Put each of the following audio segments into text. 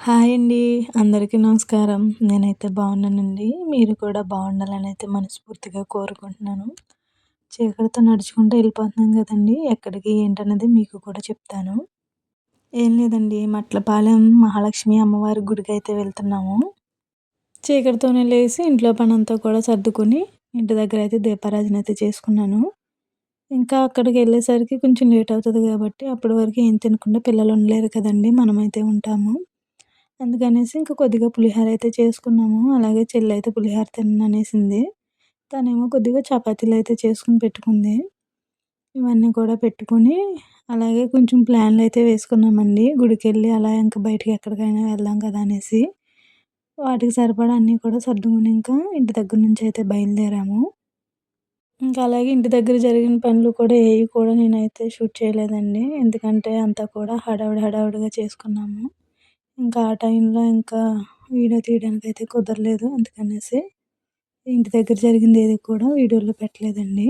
Hi అండి. అందరికీ నమస్కారం. నేనైతే బాగున్నానండి. మీరు కూడా బాగుండాలనైతే మనస్ఫూర్తిగా కోరుకుంటున్నాను. చీకటితో నడుచుకుంటూ వెళ్ళిపోతున్నాం గదండీ! ఎక్కడికి ఏంటనేది మీకు కూడా చెప్తాను. ఏం లేదండి, మట్లపాలెం మహాలక్ష్మి అమ్మవారి గుడికైతే వెళ్తున్నాము. చీకటితోనే లేసి ఇంట్లో పనంతా కూడా సర్దుకొని ఇంటి దగ్గరైతే దీపారాజన అయితే చేసుకున్నాను. ఇంకా అక్కడికెళ్ళేసరికి కొంచెం లేట్ అవుతది గాబట్టి అప్పటి వరకు ఏం తినకుండా పిల్లలు ఉండలేరు కదండీ! మనమైతే ఉంటాము. అందుకనేసి ఇంక కొద్దిగా పులిహోర అయితే చేసుకున్నాము. అలాగే చెల్లయితే పులిహోర తినననేసింది. తనేమో కొద్దిగా చపాతీలయితే చేసుకొని పెట్టుకుంది. ఇవన్నీ కూడా పెట్టుకొని, అలాగే కొంచెం ప్లాన్‌లయితే వేసుకున్నామండి. గుడికెళ్ళి అలా ఇంక బయటికి ఎక్కడికైనా వెళ్దాం కదా అనేసి. వాటికి సరిపడా అన్నీ కూడా సర్దుకొని ఇంకా ఇంటి దగ్గర నుంచయితే బయలుదేరాము. ఇంకా అలాగే ఇంటి దగ్గర జరిగిన పనులు కూడా ఏవి కూడా నేనైతే షూట్ చేయలేదండి. ఎందుకంటే అంతా కూడా హడావిడిగా చేసుకున్నాము. ఇంకా ఆ టైంలో ఇంకా వీడియో తీయడానికైతే కుదరలేదు. అందుకనేసి ఇంటి దగ్గర జరిగింది ఏది కూడా వీడియోలో పెట్టలేదండి.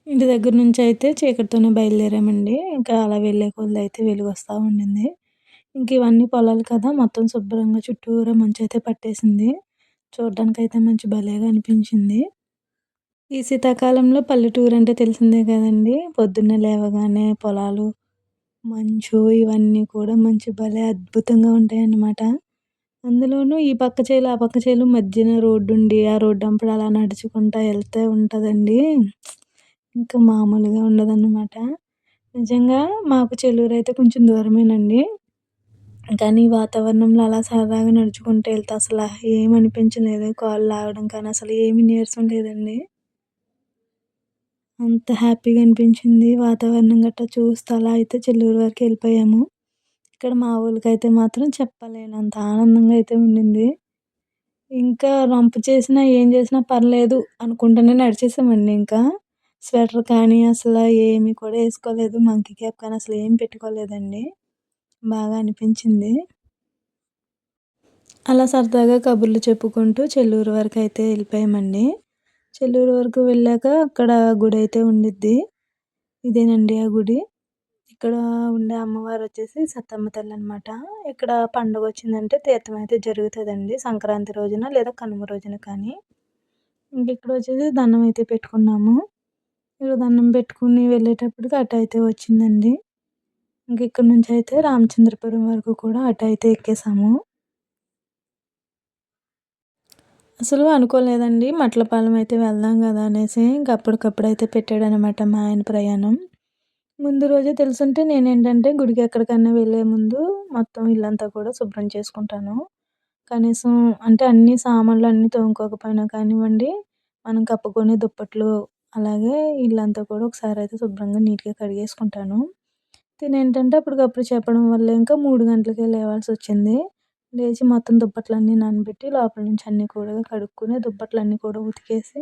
ఇంటి దగ్గర నుంచయితే చీకటితోనే బయలుదేరామండి. ఇంకా అలా వెళ్ళే కొద్దీ అయితే వెలుగొస్తా ఉండింది. ఇంక ఇవన్నీ పొలాలు కదా! మొత్తం శుభ్రంగా చుట్టూరా మంచయితే పట్టేసింది. చూడ్డానికైతే మంచి భలేగా అనిపించింది. ఈ శీతాకాలంలో పల్లెటూరంటే తెలిసిందే కదండీ! పొద్దున్నే లేవగానే పొలాలు, మంచు ఇవన్నీ కూడా మంచి భలే అద్భుతంగా ఉంటాయన్నమాట. అందులోనూ ఈ పక్క చేలు, ఆ పక్క చేలు మధ్యన రోడ్డుండి, ఆ రోడ్డంపట అలా నడుచుకుంటా ఎళ్తే ఉంటదండి. ఇంకా మామూలుగా ఉండదన్నమాట. నిజంగా మాకు చెల్లూరైతే కొంచెం దూరమేనండి. కానీ ఈ వాతావరణంలో అలా సరదాగా నడుచుకుంటూ ఎళ్తే అసల ఏమనిపించలేదు. కాళ్ళు లాగడం కానీ అసలు ఏమి నీరసం లేదండి. అంత హ్యాపీగా అనిపించింది. వాతావరణం గట్టా చూస్తూ అలా అయితే చెల్లూరు వరకు ఎళ్ళిపోయాము. ఇక్కడ మా వోళ్ళకైతే మాత్రం చెప్పలేనంత ఆనందంగా అయితే ఉండింది. ఇంకా రంపు చేసినా, ఏం చేసినా పర్లేదు అనుకుంటూనే నడిచేసామండి ఇంకా. స్వెటర్ కానీ అసల ఏమి కూడా ఏసుకోలేదు. మంకీ క్యాప్ కానీ అసలు ఏం పెట్టుకోలేదండి. బాగా అనిపించింది. అలా సరదాగా కబుర్లు చెప్పుకుంటూ చెల్లూరు వరకైతే ఎళ్ళిపోయామండి. చెల్లూరు వరకు వెళ్ళాక అక్కడ గుడైతే ఉండిద్ది. ఇదేనండి ఆ గుడి. ఇక్కడ ఉండే అమ్మవారొచ్చేసి సత్తమ్మ తల్లనమాట. ఇక్కడ పండగొచ్చిందంటే తీర్థం అయితే జరుగుతదండి. సంక్రాంతి రోజున లేదా కనుమ రోజున కానీ. ఇంకిక్కడొచ్చేసి దండం అయితే పెట్టుకున్నాము. ఇక్కడ దండం పెట్టుకొని వెళ్ళేటప్పటికి అటైతే వచ్చిందండి. ఇంకిక్కడి నుంచయితే రామచంద్రపురం వరకు కూడా ఆటో అయితే ఎక్కేసాము. అసలు అనుకోలేదండి. మట్లపాలెం అయితే వెళ్దాం గదా అనేసి ఇంక అప్పటికప్పుడైతే పెట్టాడనమాట మా ఆయన ప్రయాణం. ముందు రోజే తెలుసుంటే నేనేంటంటే గుడికి ఎక్కడికన్నా వెళ్ళే ముందు మొత్తం ఇల్లంతా కూడా శుభ్రం చేసుకుంటాను. కనీసం అంటే అన్ని సామాన్లు అన్నీ తోముకోకపోయినా కానివ్వండి, మనం కప్పుకునే దుప్పట్లు, అలాగే ఇల్లంతా కూడా ఒకసారయితే శుభ్రంగా నీట్‌గా కడిగేసుకుంటాను. తినేంటంటే అప్పటికప్పుడు చెప్పడం వల్ల ఇంకా 3 గంటలకే లేవాల్సొచ్చింది. లేచి మొత్తం దుప్పట్లన్నీ నానబెట్టి లోపల నుంచి అన్నీ కూడా కడుక్కొని దుప్పట్లన్నీ కూడా ఉతికేసి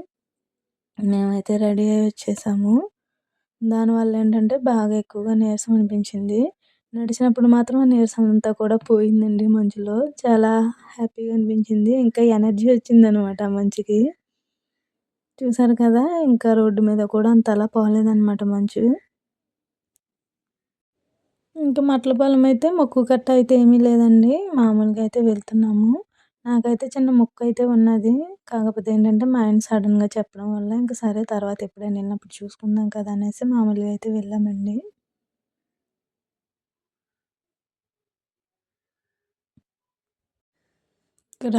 మేమైతే రెడీ అయ్యి వచ్చేసాము. దానివల్ల ఏంటంటే బాగా ఎక్కువగా నీరసం అనిపించింది. నడిచినప్పుడు మాత్రం ఆ నీరసం అంతా కూడా పోయిందండి మంచులో. చాలా హ్యాపీగా అనిపించింది. ఇంకా ఎనర్జీ వచ్చిందనమాట ఆ మంచుకి. చూసారు కదా! ఇంకా రోడ్డు మీద కూడా అంతలా పోలేదనమాట మంచు. ఇంక మట్లపాలెం అయితే మొక్కు కట్ట అయితే ఏమీ లేదండి. మామూలుగా అయితే వెళ్తున్నాము. నాకైతే చిన్న మొక్కయితే ఉన్నది. కాకపోతే ఏంటంటే మా ఆయన సడెన్‌గా చెప్పడం వల్ల ఇంక సరే తర్వాత ఎప్పుడైనా ఎళ్ళినప్పుడు చూసుకుందాం కదా అనేసి మామూలుగా అయితే వెళ్ళామండి. ఇక్కడ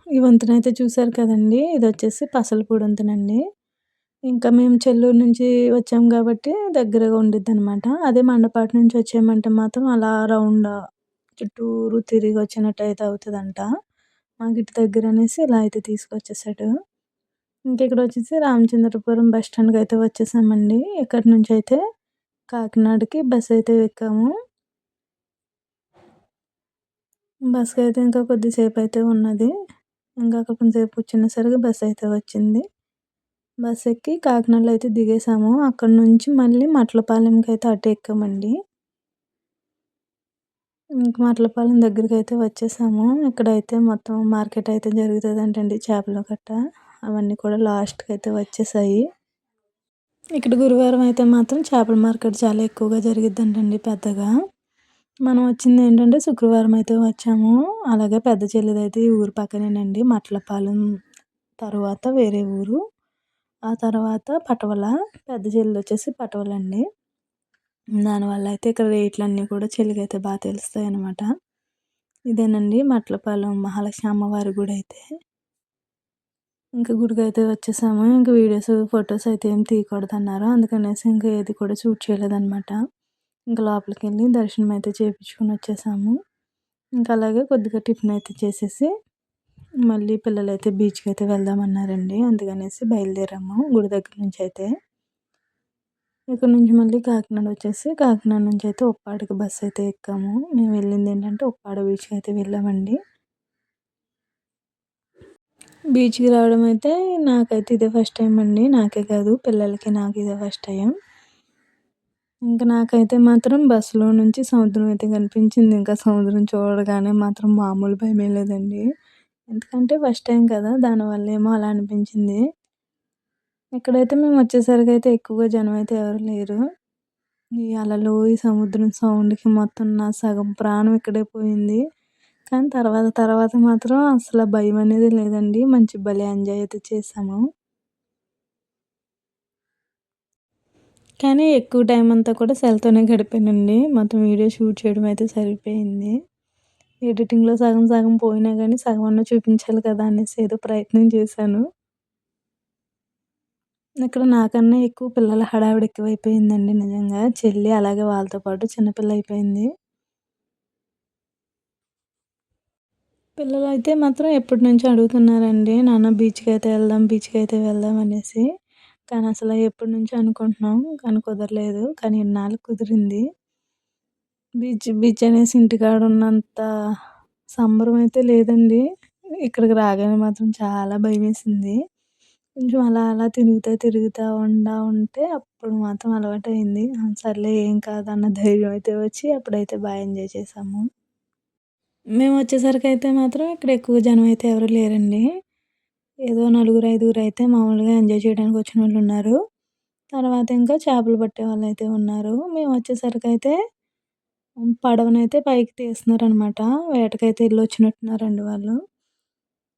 ఈ వంతెనయితే చూసారు కదండీ! ఇదొచ్చేసి పసలపూడి వంతెనండి. ఇంకా మేము చెల్లూరు నుంచి వచ్చాం గాబట్టి దగ్గరగా ఉండిద్దనమాట. అదే మండపాటి నుంచి వచ్చామంటే మాత్రం అలా రౌండ్ చుట్టూరు తిరిగొచ్చినట్టయితే అవుతదంట. మాకిటు దగ్గరనేసి ఇలా అయితే తీసుకొచ్చేసాడు. ఇంకిక్కడొచ్చేసి రామచంద్రపురం బస్ స్టాండ్‌కయితే వచ్చేసామండి. ఇక్కడి నుంచయితే కాకినాడకి బస్సయితే ఎక్కాము. బస్‌కయితే ఇంకా కొద్దిసేపయితే ఉన్నది. ఇంకా అక్కడ కొంసేపు కూర్చునేసరికి బస్సయితే వచ్చింది. బస్సెక్కి కాకినాడలో అయితే దిగేసాము. అక్కడి నుంచి మళ్ళీ మట్లపాలెంకైతే ఆటో ఎక్కామండి. ఇంక మట్లపాలెం దగ్గరికైతే వచ్చేసాము. ఇక్కడైతే మొత్తం మార్కెట్ అయితే జరుగుతదంటండి చేపలు గట్టా. అవన్నీ కూడా లాస్ట్‌కైతే వచ్చేసాయి. ఇక్కడ గురువారం అయితే మాత్రం చేపల మార్కెట్ చాలా ఎక్కువగా జరిగిద్దంటండి పెద్దగా. మనం వచ్చిందేంటంటే శుక్రవారం అయితే వచ్చాము. అలాగే పెద్ద చెల్లిదైతే ఈ ఊరు పక్కనేనండి. మట్లపాలెం తరువాత వేరే ఊరు. ఆ తర్వాత పటవల. పెద్ద చెల్లిదొచ్చేసి పటవలండి. దానివల్ల అయితే ఇక్కడ రేట్లన్నీ కూడా చెల్లికైతే తెలుస్తాయనమాట. ఇదేనండి మట్లపాలెం మహాలక్ష్మి అమ్మవారి గుడైతే. ఇంక గుడికైతే వచ్చేసాము. ఇంక వీడియోస్, ఫోటోస్ అయితే ఏం తీయకూడదన్నారు. అందుకనేసి ఇంక ఏది కూడా షూట్ చేయలేదనమాట. ఇంక లోపలికెళ్ళి దర్శనం అయితే చేపించుకొని వచ్చేసాము. ఇంకా అలాగే కొద్దిగా టిఫిన్ అయితే చేసేసి మళ్ళీ పిల్లలైతే బీచ్‌కైతే వెళ్దామన్నారండి. అందుకనేసి బయలుదేరాము గుడి దగ్గర నుంచయితే. ఇక్కడ నుంచి మళ్ళీ కాకినాడ వచ్చేసి కాకినాడ నుంచయితే ఉప్పాడకి బస్సయితే ఎక్కాము. మేము వెళ్ళిందేంటంటే ఉప్పాడ బీచ్‌కయితే వెళ్ళామండి. బీచ్‌కి రావడం అయితే నాకైతే ఇదే ఫస్ట్ టైం అండి. నాకే కాదు పిల్లలకి, నాకు ఇదే ఫస్ట్ టైం. ఇంక నాకైతే మాత్రం బస్సులో నుంచి సముద్రం అయితే కనిపించింది. ఇంకా సముద్రం చూడగానే మాత్రం మామూలు భయమేం లేదండి. ఎందుకంటే ఫస్ట్ టైం కదా! దానివల్లేమో అలా అనిపించింది. ఇక్కడైతే మేమొచ్చేసరికయితే ఎక్కువగా జనమైతే ఎవరు లేరు. ఈ అలలు, ఈ సముద్రం సౌండ్‌కి మొత్తం నా సగం ప్రాణం ఇక్కడే పోయింది. కానీ తర్వాత తర్వాత మాత్రం అసల భయమనేది లేదండి. మంచి భలే ఎంజాయ్ అయితే చేశాము. కానీ ఎక్కువ టైం అంతా కూడా సెల్‌తోనే గడిపానండి. మొత్తం వీడియో షూట్ చేయడం అయితే సరిపోయింది. ఎడిటింగ్‌లో సగం సగం పోయినా గానీ సగమన్నా చూపించాలి కదా! అనేసి ఏదో ప్రయత్నం చేశాను. ఇక్కడ నాకన్నా ఎక్కువ పిల్లల హడావిడి ఎక్కువైపోయిందండి నిజంగా. చెల్లి అలాగే వాళ్ళతో పాటు చిన్న పిల్ల అయిపోయింది. పిల్లలైతే మాత్రం ఎప్పటినుంచో అడుగుతున్నారండి. నాన్న బీచ్‌కైతే వెళ్దాం, బీచ్‌కైతే వెళ్దాం అనేసి. కానీ అసల ఎప్పటినుంచో అనుకుంటున్నాం. కానీ కుదరలేదు. కానీ ఇన్నాళ్ళకి కుదిరింది. బీచ్ అనేసి ఇంటికాడ ఉన్నంత సంబరం అయితే లేదండి. ఇక్కడికి రాగానే మాత్రం చాలా భయమేసింది. కొంచెం అలా అలా తిరుగుతా ఉంటే అప్పుడు మాత్రం అలవాటయింది. ఆ! సర్లే ఏం కాదన్న ధైర్యం అయితే వచ్చి అప్పుడైతే ఎంజాయ్ చేశాము. మేమొచ్చేసరికయితే మాత్రం ఇక్కడ ఎక్కువ జనం అయితే ఎవరు లేరండి. ఏదో నలుగురు, ఐదుగురైతే మామూలుగా ఎంజాయ్ చేయడానికి వచ్చినోళ్ళున్నారు. తర్వాత ఇంకా చేపలు పట్టే వాళ్ళైతే ఉన్నారు. మేమొచ్చేసరికయితే పడవనైతే పైకి తీస్తున్నారనమాట. వేటకైతే ఎళ్ళొచ్చినట్టున్నారండి వాళ్ళు.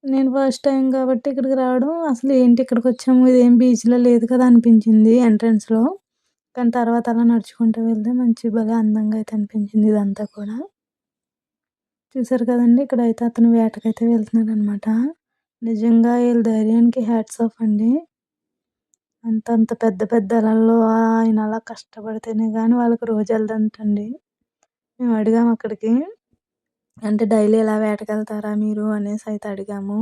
నేను ఫస్ట్ టైమ్ కాబట్టి ఇక్కడికి రావడం అసలు ఏంటి ఇక్కడికొచ్చాము ఇదేం బీచ్‌లా లేదు కదా అనిపించింది ఎంట్రన్స్‌లో. కానీ తర్వాత అలా నడుచుకుంటూ వెళ్తే మంచి భలే అందంగా అయితే అనిపించింది ఇదంతా కూడా. చూసారు కదండీ! ఇక్కడైతే అతను వేటకైతే వెళ్తున్నాడనమాట. నిజంగా ఈళ్ళ ధైర్యానికి హ్యాట్స్ ఆఫ్ అండి. అంతంత పెద్ద పెద్ద అలల్లో ఆయన అలా కష్టపడితేనే గాని వాళ్ళకి రోజెళ్ళదంటండి. మేము అడిగాము అక్కడికి. అంటే డైలీ ఇలా వేటకెళ్తారా మీరు అనేసయితే అడిగాము.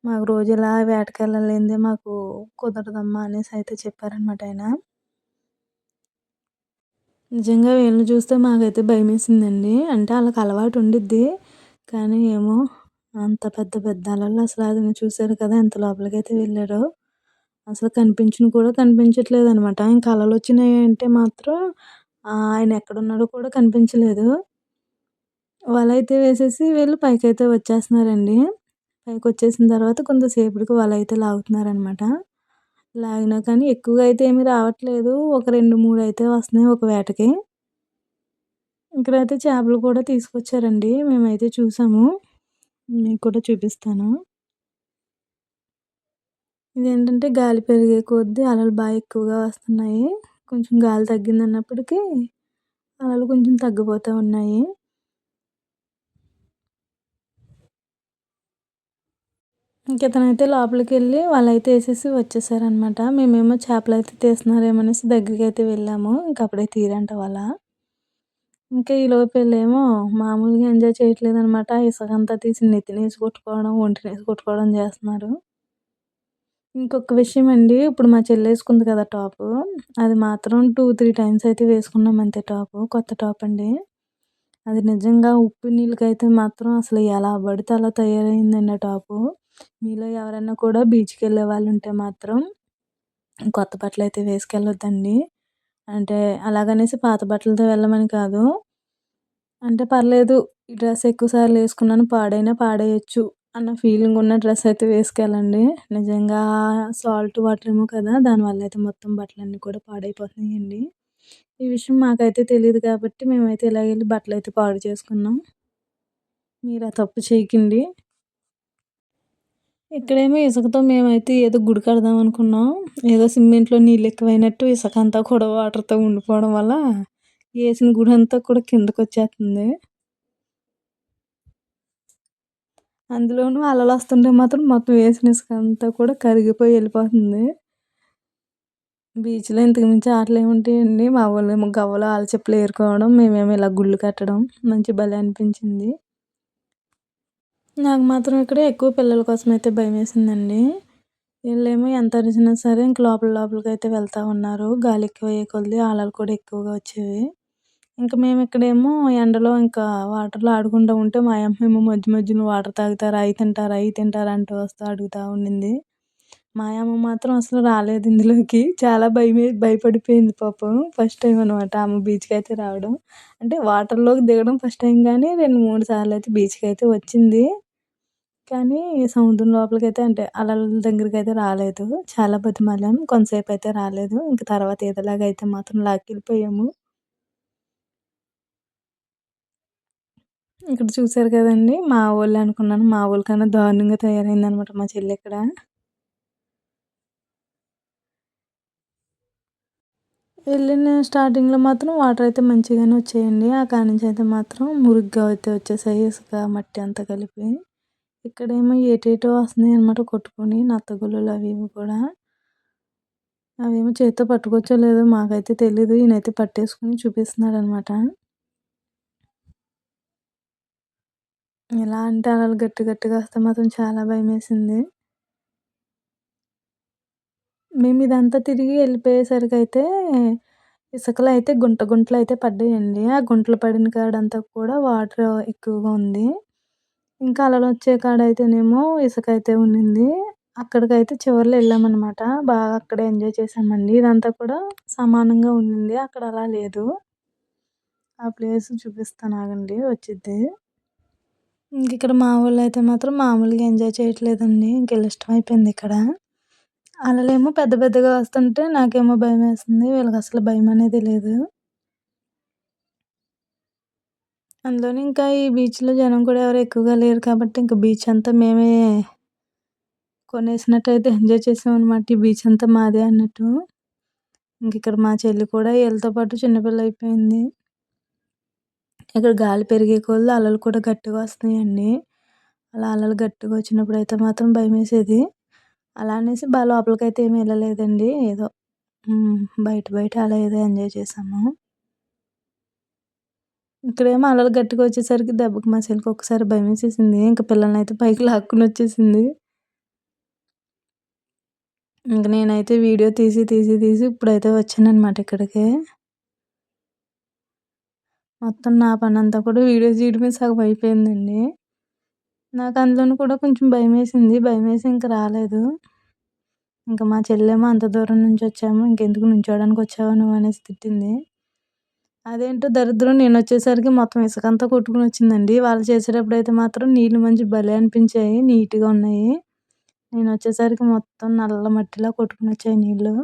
మాకు రోజు ఇలా వేటకెళ్ళలేనిదే మాకు కుదరదమ్మా అనేసయితే చెప్పారనమాట ఆయన. నిజంగా వీళ్ళని చూస్తే మాకైతే భయమేసిందండి. అంటే ఆళ్ళకి అలవాటు ఉండిద్ది. కానీ ఏమో అంత పెద్ద పెద్ద అలలు అసలు అతను చూసారు కదా! ఎంత లోపలికైతే వెళ్ళారో. అసలు కూడా కనిపించట్లేదనమాట. ఇంక అలలొచ్చినాయి అంటే మాత్రం ఆయన ఎక్కడున్నాడో కూడా కనిపించలేదు. వలైతే వేసేసి వీళ్ళు పైకైతే వచ్చేస్తున్నారండి. పైకొచ్చేసిన తర్వాత కొంతసేపటికి వలైతే లాగుతున్నారనమాట. లాగినా కానీ ఎక్కువగా అయితే ఏమి రావట్లేదు. ఒక 2, 3 అయితే వస్తున్నాయి ఒక వేటకి. ఇక్కడైతే చేపలు కూడా తీసుకొచ్చారండి. మేమైతే చూసాము. మీకు కూడా చూపిస్తాను. ఇదేంటంటే గాలి పెరిగే కొద్దీ అలలు ఎక్కువగా వస్తున్నాయి. కొంచెం గాలి తగ్గిందన్నప్పటికీ అలలు కొంచెం తగ్గిపోతా ఉన్నాయి. ఇంకితనైతే లోపలికెళ్ళి వలైతే ఏసేసి వచ్చేసారనమాట. మేమేమో చేపలైతే తీస్తున్నారేమో అనేసి దగ్గరికైతే వెళ్ళాము. ఇంకప్పుడే తీయరంట వల. ఇంకా ఈలోపు ఈళ్ళేమో మామూలుగా ఎంజాయ్ చేయట్లేదనమాట. ఇసకంతా తీసి నెత్తినేసి కొట్టుకోవడం, ఒంటినేసి కొట్టుకోవడం జేస్తున్నారు. ఇంకొక విషయం అండి. ఇప్పుడు మా చెల్లేసుకుంది కదా టాపు. అది మాత్రం 2, 3 టైమ్స్ అయితే వేసుకున్నాం అంతే టాపు. కొత్త టాపండి. అది నిజంగా ఉప్పు నీళ్ళకైతే మాత్రం అసలు ఎలా పడితే అలా తయారయిందండి ఆ టాపు. మీలో ఎవరైనా కూడా బీచ్‌కెళ్ళే వాళ్ళుంటే మాత్రం కొత్త బట్టలైతే వేసుకెళ్ళొద్దండి. అంటే అలాగనేసి పాత బట్టలతో వెళ్ళమని కాదు. అంటే పర్లేదు ఈ డ్రెస్ ఎక్కువ సార్లు ఏసుకున్నాను పాడైనా పాడేయొచ్చు అన్న ఫీలింగ్ ఉన్న డ్రెస్ అయితే వేసుకెళ్ళండి. నిజంగా సాల్ట్ వాటర్ ఏమో కదా! దానివల్ల అయితే మొత్తం బట్టలన్నీ కూడా పాడైపోతున్నాయండి. ఈ విషయం మాకైతే తెలీదు కాబట్టి మేమైతే ఇలాగెళ్ళి బట్టలైతే పాడు చేసుకున్నాం. మీరు ఆ తప్పు చేయకండి. ఇక్కడేమో ఇసుకతో మేమైతే ఏదో గుడి కడదాం అనుకున్నాం. ఏదో సిమెంట్‌లో నీళ్ళెక్కువైనట్టు ఇసకంతా కూడా వాటర్‌తో ఉండిపోవడం వల్ల ఏసిన గుడంతా కూడా కిందకొచ్చేత్తుంది. అందులోనూ అలలొస్తుంటే మాత్రం మొత్తం ఏసిన ఇసుకంతా కూడా కరిగిపోయి ఎళ్ళిపోతుంది. బీచ్‌లో ఇంతకు మించి ఆటలేముంటాయండి. మా వోళ్ళేమో గవ్వలో ఆళ్ళ చెప్పులు ఏరుకోవడం, మేమేమో ఇలా గుళ్ళు కట్టడం మంచి భలే అనిపించింది. నాకు మాత్రం ఇక్కడ ఎక్కువ పిల్లల కోసమయితే భయమేసిందండి. ఈళ్ళేమో ఎంత అరిచినా సరే ఇంక లోపలికైతే వెళ్తా ఉన్నారు. గాలి ఎక్కువయ్యే కొద్దీ అలలు కూడా ఎక్కువగా వచ్చేవి. ఇంక మేమిక్కడేమో ఎండలో ఇంకా వాటర్‌లో ఆడుకుంటూ ఉంటే మా యమ్మేమో మధ్య మధ్యలో వాటర్ తాగుతారా? అయి తింటారా? ఇయి తింటారా? అంటూ వస్తూ అడుగుతా ఉండింది. మా యమ్మ మాత్రం అసలు రాలేదు ఇందులోకి. చాలా భయపడిపోయింది పాపం. ఫస్ట్ టైమ్ అనమాట ఆమె బీచ్‌కయితే రావడం. అంటే వాటర్‌లోకి దిగడం ఫస్ట్ టైమ్ గానీ 2, 3 సార్లయితే బీచ్‌కయితే వచ్చింది. కానీ సముద్రం లోపలికైతే అంటే అలల దగ్గరికైతే రాలేదు. చాలా బతిమాలాం. కొంతసేపయితే రాలేదు. ఇంక తర్వాత ఈతలాగైతే మాత్రం లాక్కెళ్ళిపోయాము. ఇక్కడ చూసారు కదండీ! మా వోళ్ళే అనుకున్నాను. మా వోళ్ళ కన్నా దారుణంగా తయారైందనమాట మా చెల్లిక్కడ. వెళ్ళిన స్టార్టింగ్‌లో మాత్రం వాటరయితే మంచిగానే వచ్చాయండి. ఆ కాడ్నుంచయితే మాత్రం మురుగ్గా అయితే వచ్చేసాయి. ఇసుక, మట్టి అంతా కలిపి. ఇక్కడేమో ఏటేటో వస్తున్నాయనమాట కొట్టుకొని నత్తగుల్లలు అవి ఇవి కూడా. అవేమో చేత్తో పట్టుకోవచ్చో లేదో మాకైతే తెలీదు. ఈయనైతే పట్టేసుకొని చూపిస్తున్నాడనమాట. ఎలా అంటే అలలు గట్టి గట్టిగా వస్తే మాత్రం చాలా భయమేసింది. మేమిదంతా తిరిగి ఎళ్ళిపోయేసరికయితే ఇసుకలో అయితే గుంటలయితే పడ్డాయండి. ఆ గుంటలు పడిన కాడంతా కూడా వాటర్ ఎక్కువగా ఉంది. ఇంకా అలలొచ్చే కాడయితేనేమో ఇసుకయితే ఉండింది. అక్కడికైతే చివర్లో ఎళ్ళామనమాట. బాగా అక్కడే ఎంజాయ్ చేశామండి. ఇదంతా కూడా సమానంగా ఉండింది. అక్కడ అలా లేదు. ఆ ప్లేస్ చూపిస్తాను ఆగండి వచ్చిద్ది. ఇంకిక్కడ మా వోళ్ళైతే మాత్రం మామూలుగా ఎంజాయ్ చేయట్లేదండి. ఇంకీళ్ళ ఇష్టమైపోయిందిక్కడ. అలలేమో పెద్ద పెద్దగా వస్తుంటే నాకేమో భయమేస్తుంది. వీళ్ళకసలు భయమనేదే లేదు. అందులోను ఇంకా ఈ బీచ్‌లో జనం కూడా ఎవరు ఎక్కువగా లేరు కాబట్టి ఇంక బీచ్ అంతా మేమే కొనేసినట్టయితే ఎంజాయ్ చేసామనమాట. ఈ బీచ్ అంతా మాదే అన్నట్టు. ఇంకిక్కడ మా చెల్లి కూడా ఈళ్ళతో పాటు చిన్న పిల్లయిపోయింది. ఇక్కడ గాలి పెరిగే కొద్దీ అలలు కూడా గట్టిగా వస్తున్నాయండి. అలా అలలు గట్టిగా వచ్చినప్పుడైతే మాత్రం భయమేసేది. అలా అనేసి లోపలికైతే ఏమి ఎళ్ళలేదండి. ఏదో హ్మ్. బయట బయట అలా ఏదో ఎంజాయ్ చేశాము. ఇక్కడేమో అలలు గట్టిగా వచ్చేసరికి దెబ్బకి మా చెల్లికి ఒక్కసారి భయమేసేసింది. ఇంక పిల్లలనైతే పైకి లాక్కొనొచ్చేసింది. ఇంక నేనైతే వీడియో తీసి ఇప్పుడైతే వచ్చాననమాట ఇక్కడికి. మొత్తం నా పనంతా కూడా వీడియో తీయడమే సగం అయిపోయిందండి. నాకు అందులోను కూడా కొంచెం భయమేసింది. భయమేసి ఇంక రాలేదు. ఇంక మా చెల్లేమో అంత దూరం నుంచొచ్చాము. ఇంకెందుకు నుంచోడానికొచ్చావా నువ్వు అనేసి తిట్టింది. అదేంటో దరిద్రం నేనొచ్చేసరికి మొత్తం ఇసకంతా కొట్టుకొనొచ్చిందండి. వాళ్ళు చేసేటప్పుడైతే మాత్రం నీళ్ళు మంచి భలే అనిపించాయి. నీట్‌గా ఉన్నాయి. నేనొచ్చేసరికి మొత్తం నల్ల మట్టిలా కొట్టుకొనొచ్చాయి నీళ్ళు.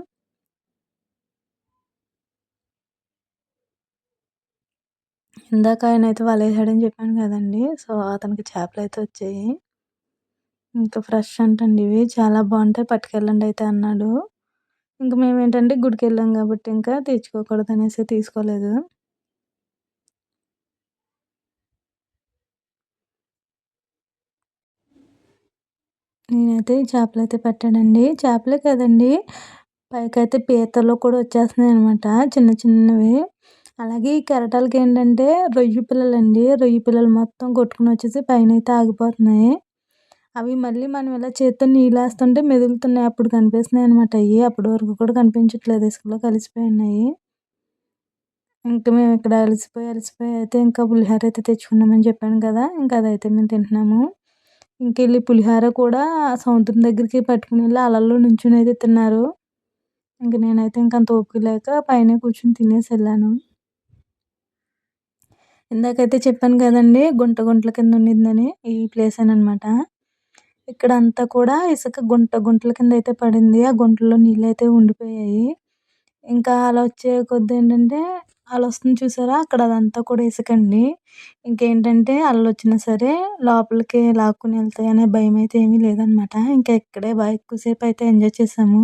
ఇందాక ఆయనైతే వలేసాడని చెప్పాను గదండీ! సో, అతనికి చేపలైతే వచ్చాయి. ఇంకా ఫ్రెష్ అంటండి ఇవి. చాలా బావుంటాయి పట్టుకెళ్ళండి అయితే అన్నాడు. ఇంక మేమేంటంటే గుడికెళ్ళాం గాబట్టి ఇంకా తెచ్చుకోకూడదనేసి తీసుకోలేదు. నేనైతే చేపలైతే పట్టానండి. చేపలే కాదండి, పైకైతే పీతలు కూడా వచ్చేస్తున్నాయనమాట చిన్న చిన్నవి. అలాగే ఈ కెరటాలకేంటంటే రొయ్య పిల్లలండి. రొయ్య పిల్లలు మొత్తం కొట్టుకొనొచ్చేసి పైనైతే ఆగిపోతున్నాయి. అవి మళ్ళీ మనం ఇలా చేత్తో నీళ్ళేస్తుంటే మెదులుతున్నాయి. అప్పుడు కనిపిస్తున్నాయనమాట అయ్యి. అప్పటి వరకు కూడా కనిపించట్లేదు. ఇసుకలో కలిసిపోయున్నాయి. ఇంక మేమిక్కడ అలసిపోయి అయితే ఇంకా పులిహోర అయితే తెచ్చుకున్నామని చెప్పాను కదా! ఇంక అదైతే మేము తింటున్నాము. ఇంకెళ్ళి పులిహోర కూడా సముద్రం దగ్గరికి పట్టుకొనెళ్ళి అలల్లో నుంచొనైతే తిన్నారు. ఇంక నేనైతే ఇంకంత ఓపిక లేక పైనే కూర్చొని తినేసెళ్ళాను. ఇందాకైతే చెప్పాను కదండీ! గుంటల కింద ఉండిందని. ఈ ప్లేసేననమాట. ఇక్కడంతా కూడా ఇసుక గుంటల కిందయితే పడింది. ఆ గుంటల్లో నీళ్ళైతే ఉండిపోయాయి. ఇంకా అలా వచ్చే కొద్దీ ఏంటంటే అలొస్తుంది చూసారా? అక్కడ అదంతా కూడా ఇసకండి. ఇంకేంటంటే అలలొచ్చినా సరే లోపలికి లాక్కొని ఎళ్తాయనే భయమైతే ఏమీ లేదనమాట. ఇంకా ఇక్కడే ఎక్కువ సేపయితే ఎంజాయ్ చేశాము.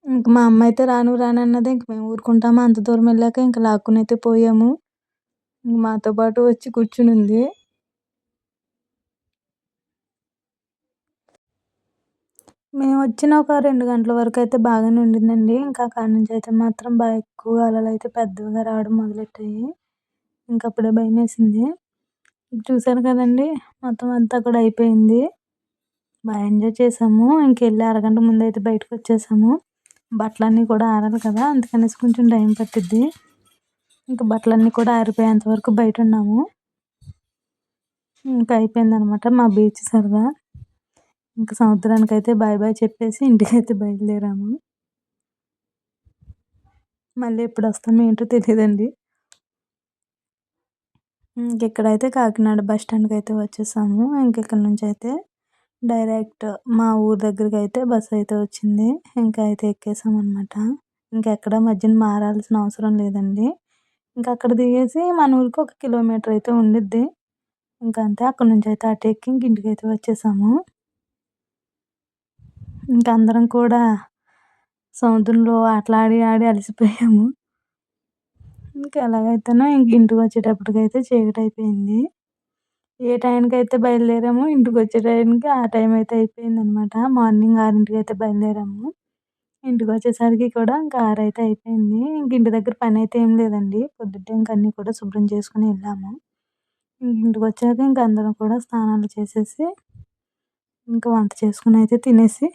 ఇంక మా అమ్మయితే రాను రానన్నది. ఇంక మేము ఊరుకుంటామా అంత దూరం ఎళ్ళాక ఇంక లాక్కొనైతే పోయాము. మాతో పాటు వచ్చి కూర్చునుంది. మేమొచ్చిన ఒక 2 గంటల వరకయితే బాగానే ఉండిందండి. ఇంకా అక్కడి నుంచయితే మాత్రం ఎక్కువగా అలలయితే పెద్దవిగా రావడం మొదలెట్టాయి. ఇంకప్పుడే భయమేసింది. చూసారు కదండీ! మొత్తం అంతా కూడా అయిపోయింది. ఎంజాయ్ చేశాము. ఇంకెళ్ళి అరగంట ముందయితే బయటకొచ్చేసాము. బట్టలన్నీ కూడా ఆరాలి కదా! అందుకనేసి కొంచెం టైం పట్టిద్ది. ఇంక బట్టలన్నీ కూడా ఆరిపోయేంత వరకు బయటున్నాము. ఇంక అయిపోయిందనమాట మా బీచ్ సరదా. ఇంక సముద్రానికైతే బాయ్ బాయ్ చెప్పేసి ఇంటికైతే బయలుదేరాము. మళ్ళీ ఎప్పుడొస్తామో ఏంటో తెలీదండి. ఇంకిక్కడైతే కాకినాడ బస్ స్టాండ్‌కైతే వచ్చేసాము. ఇంకిక్కడి నుంచయితే డైరెక్ట్ మా ఊరు దగ్గరికైతే బస్సయితే వచ్చింది. ఇంకా అయితే ఎక్కేసామనమాట. ఇంకెక్కడ మధ్యన మారాల్సిన అవసరం లేదండి. ఇంకక్కడ దిగేసి మన ఊరికి ఒక కిలోమీటర్ అయితే ఉండిద్ది. ఇంకంతే అక్కడి నుంచయితే ఆటో ఎక్కి ఇంటికైతే వచ్చేసాము. ఇంకందరం కూడా సముద్రంలో ఆటలాడి ఆడి అలసిపోయాము. ఎలాగైతేనో ఇంటికొచ్చేటప్పటికైతే చీకటయిపోయింది. ఏ టైంకైతే బయలుదేరామో ఇంటికొచ్చే టైంకి ఆ టైం అయితే అయిపోయిందనమాట. మార్నింగ్ 6కి బయలుదేరాము. ఇంటికొచ్చేసరికి కూడా ఇంకా 6 అయితే అయిపోయింది. ఇంటి దగ్గర పనైతే ఏం లేదండి. పొద్దుటే ఇంక అన్నీ కూడా శుభ్రం చేసుకొని ఎళ్ళాము. ఇంటికొచ్చాక ఇంక అందరం కూడా స్నానాలు చేసేసి, ఇంక వంట చేసుకొని అయితే తినేసి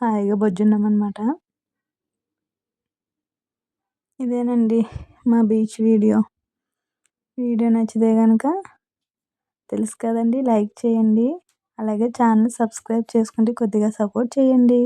హాయిగా బజ్జున్నామనమాట. ఇదేనండి మా బీచ్ వీడియో. వీడియో నచ్చితే గనక తెలుసు కదండీ! లైక్ చేయండి. అలాగే ఛానల్ సబ్స్క్రైబ్ చేసుకుంటే కొద్దిగా సపోర్ట్ చేయండి.